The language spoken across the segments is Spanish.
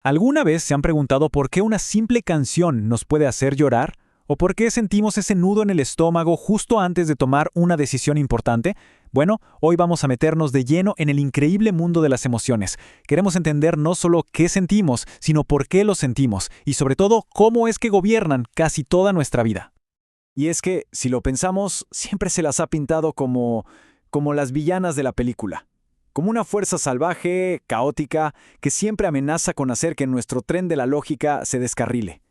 ¿Alguna vez se han preguntado por qué una simple canción nos puede hacer llorar? ¿O por qué sentimos ese nudo en el estómago justo antes de tomar una decisión importante? Bueno, hoy vamos a meternos de lleno en el increíble mundo de las emociones. Queremos entender no solo qué sentimos, sino por qué lo sentimos, y sobre todo, cómo es que gobiernan casi toda nuestra vida. Y es que, si lo pensamos, siempre se las ha pintado como las villanas de la película. Como una fuerza salvaje, caótica, que siempre amenaza con hacer que nuestro tren de la lógica se descarrile.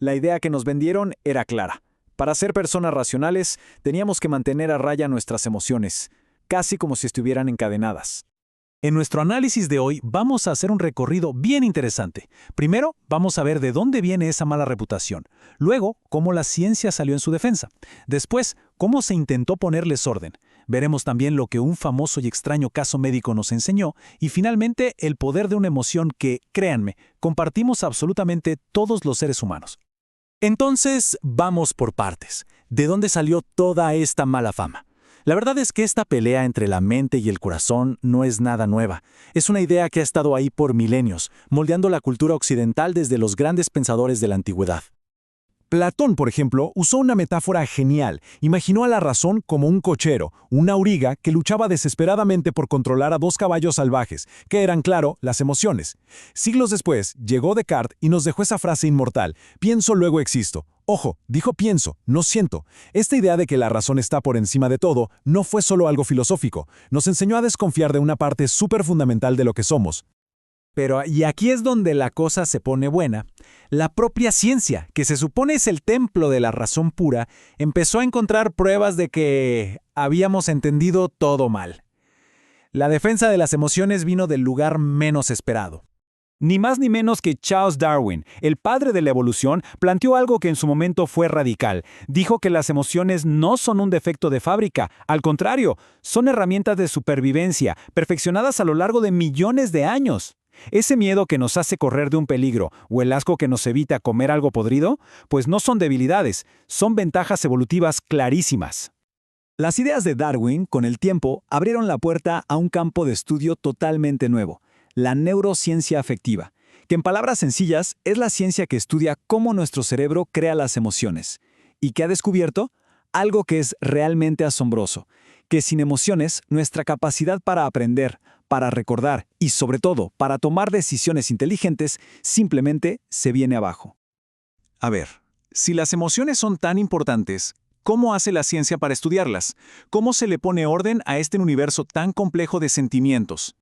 La idea que nos vendieron era clara. Para ser personas racionales, teníamos que mantener a raya nuestras emociones, casi como si estuvieran encadenadas. En nuestro análisis de hoy vamos a hacer un recorrido bien interesante. Primero, vamos a ver de dónde viene esa mala reputación. Luego, cómo la ciencia salió en su defensa. Después, cómo se intentó ponerles orden. Veremos también lo que un famoso y extraño caso médico nos enseñó. Y finalmente, el poder de una emoción que, créanme, compartimos absolutamente todos los seres humanos. Entonces, vamos por partes. ¿De dónde salió toda esta mala fama? La verdad es que esta pelea entre la mente y el corazón no es nada nueva. Es una idea que ha estado ahí por milenios, moldeando la cultura occidental desde los grandes pensadores de la antigüedad. Platón, por ejemplo, usó una metáfora genial. Imaginó a la razón como un cochero, una auriga que luchaba desesperadamente por controlar a dos caballos salvajes, que eran, claro, las emociones. Siglos después, llegó Descartes y nos dejó esa frase inmortal: pienso, luego existo. Ojo, dijo pienso, no siento. Esta idea de que la razón está por encima de todo no fue solo algo filosófico. Nos enseñó a desconfiar de una parte súper fundamental de lo que somos. Pero, y aquí es donde la cosa se pone buena, la propia ciencia, que se supone es el templo de la razón pura, empezó a encontrar pruebas de que habíamos entendido todo mal. La defensa de las emociones vino del lugar menos esperado. Ni más ni menos que Charles Darwin, el padre de la evolución, planteó algo que en su momento fue radical. Dijo que las emociones no son un defecto de fábrica, al contrario, son herramientas de supervivencia, perfeccionadas a lo largo de millones de años. Ese miedo que nos hace correr de un peligro o el asco que nos evita comer algo podrido, pues no son debilidades, son ventajas evolutivas clarísimas. Las ideas de Darwin, con el tiempo, abrieron la puerta a un campo de estudio totalmente nuevo: la neurociencia afectiva, que en palabras sencillas es la ciencia que estudia cómo nuestro cerebro crea las emociones, y que ha descubierto algo que es realmente asombroso: que sin emociones, nuestra capacidad para aprender, para recordar y, sobre todo, para tomar decisiones inteligentes, simplemente se viene abajo. A ver, si las emociones son tan importantes, ¿cómo hace la ciencia para estudiarlas? ¿Cómo se le pone orden a este universo tan complejo de sentimientos?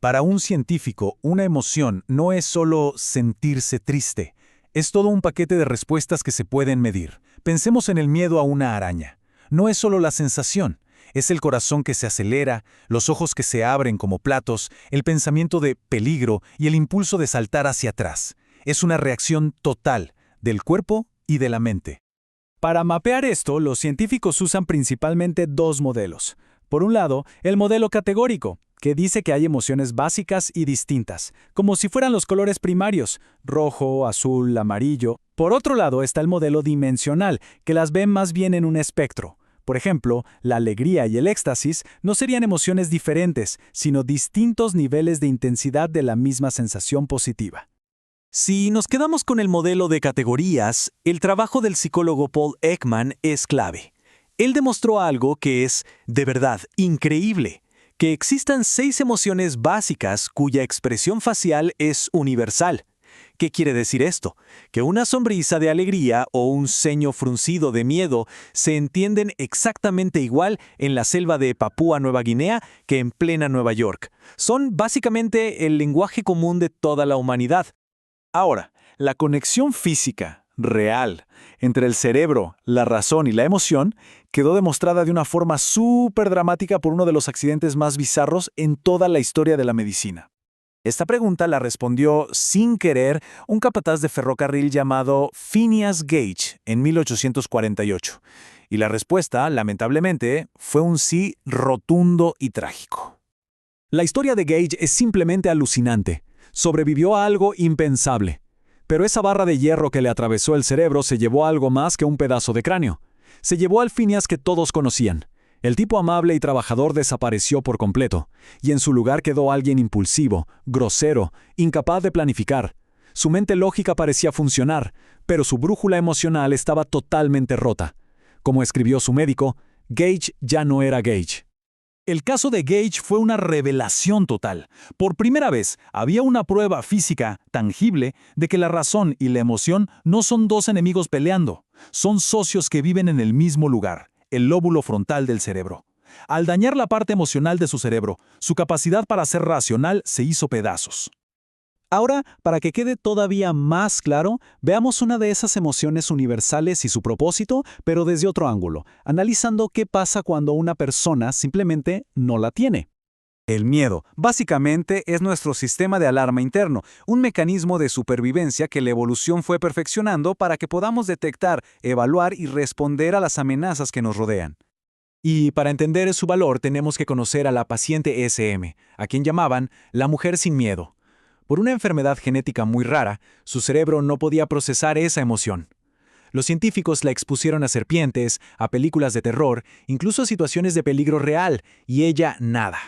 Para un científico, una emoción no es solo sentirse triste. Es todo un paquete de respuestas que se pueden medir. Pensemos en el miedo a una araña. No es solo la sensación. Es el corazón que se acelera, los ojos que se abren como platos, el pensamiento de peligro y el impulso de saltar hacia atrás. Es una reacción total del cuerpo y de la mente. Para mapear esto, los científicos usan principalmente dos modelos. Por un lado, el modelo categórico, que dice que hay emociones básicas y distintas, como si fueran los colores primarios: rojo, azul, amarillo. Por otro lado está el modelo dimensional, que las ve más bien en un espectro. Por ejemplo, la alegría y el éxtasis no serían emociones diferentes, sino distintos niveles de intensidad de la misma sensación positiva. Si nos quedamos con el modelo de categorías, el trabajo del psicólogo Paul Ekman es clave. Él demostró algo que es, de verdad, increíble: que existan 6 emociones básicas cuya expresión facial es universal. ¿Qué quiere decir esto? Que una sonrisa de alegría o un ceño fruncido de miedo se entienden exactamente igual en la selva de Papúa Nueva Guinea que en plena Nueva York. Son básicamente el lenguaje común de toda la humanidad. Ahora, la conexión física, real, entre el cerebro, la razón y la emoción quedó demostrada de una forma súper dramática por uno de los accidentes más bizarros en toda la historia de la medicina. Esta pregunta la respondió sin querer un capataz de ferrocarril llamado Phineas Gage en 1848. Y la respuesta, lamentablemente, fue un sí rotundo y trágico. La historia de Gage es simplemente alucinante. Sobrevivió a algo impensable. Pero esa barra de hierro que le atravesó el cerebro se llevó a algo más que un pedazo de cráneo. Se llevó al Phineas que todos conocían. El tipo amable y trabajador desapareció por completo, y en su lugar quedó alguien impulsivo, grosero, incapaz de planificar. Su mente lógica parecía funcionar, pero su brújula emocional estaba totalmente rota. Como escribió su médico, Gage ya no era Gage. El caso de Gage fue una revelación total. Por primera vez, había una prueba física, tangible, de que la razón y la emoción no son dos enemigos peleando. Son socios que viven en el mismo lugar, el lóbulo frontal del cerebro. Al dañar la parte emocional de su cerebro, su capacidad para ser racional se hizo pedazos. Ahora, para que quede todavía más claro, veamos una de esas emociones universales y su propósito, pero desde otro ángulo, analizando qué pasa cuando una persona simplemente no la tiene. El miedo, básicamente, es nuestro sistema de alarma interno, un mecanismo de supervivencia que la evolución fue perfeccionando para que podamos detectar, evaluar y responder a las amenazas que nos rodean. Y para entender su valor tenemos que conocer a la paciente SM, a quien llamaban la mujer sin miedo. Por una enfermedad genética muy rara, su cerebro no podía procesar esa emoción. Los científicos la expusieron a serpientes, a películas de terror, incluso a situaciones de peligro real, y ella nada.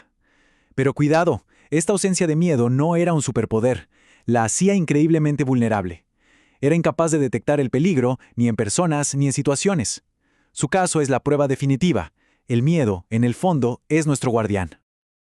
Pero cuidado, esta ausencia de miedo no era un superpoder, la hacía increíblemente vulnerable. Era incapaz de detectar el peligro, ni en personas ni en situaciones. Su caso es la prueba definitiva. El miedo, en el fondo, es nuestro guardián.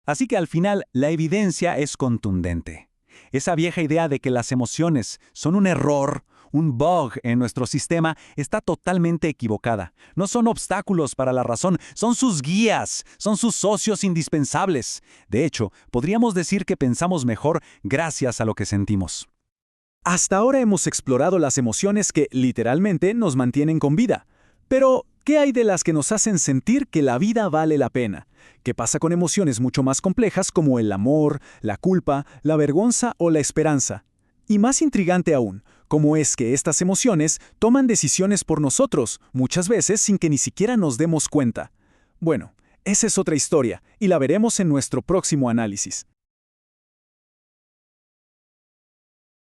Así que al final, la evidencia es contundente. Esa vieja idea de que las emociones son un error, un bug en nuestro sistema, está totalmente equivocada. No son obstáculos para la razón, son sus guías, son sus socios indispensables. De hecho, podríamos decir que pensamos mejor gracias a lo que sentimos. Hasta ahora hemos explorado las emociones que, literalmente, nos mantienen con vida. Pero, ¿qué hay de las que nos hacen sentir que la vida vale la pena? ¿Qué pasa con emociones mucho más complejas como el amor, la culpa, la vergüenza o la esperanza? Y más intrigante aún, ¿cómo es que estas emociones toman decisiones por nosotros, muchas veces sin que ni siquiera nos demos cuenta? Bueno, esa es otra historia, y la veremos en nuestro próximo análisis.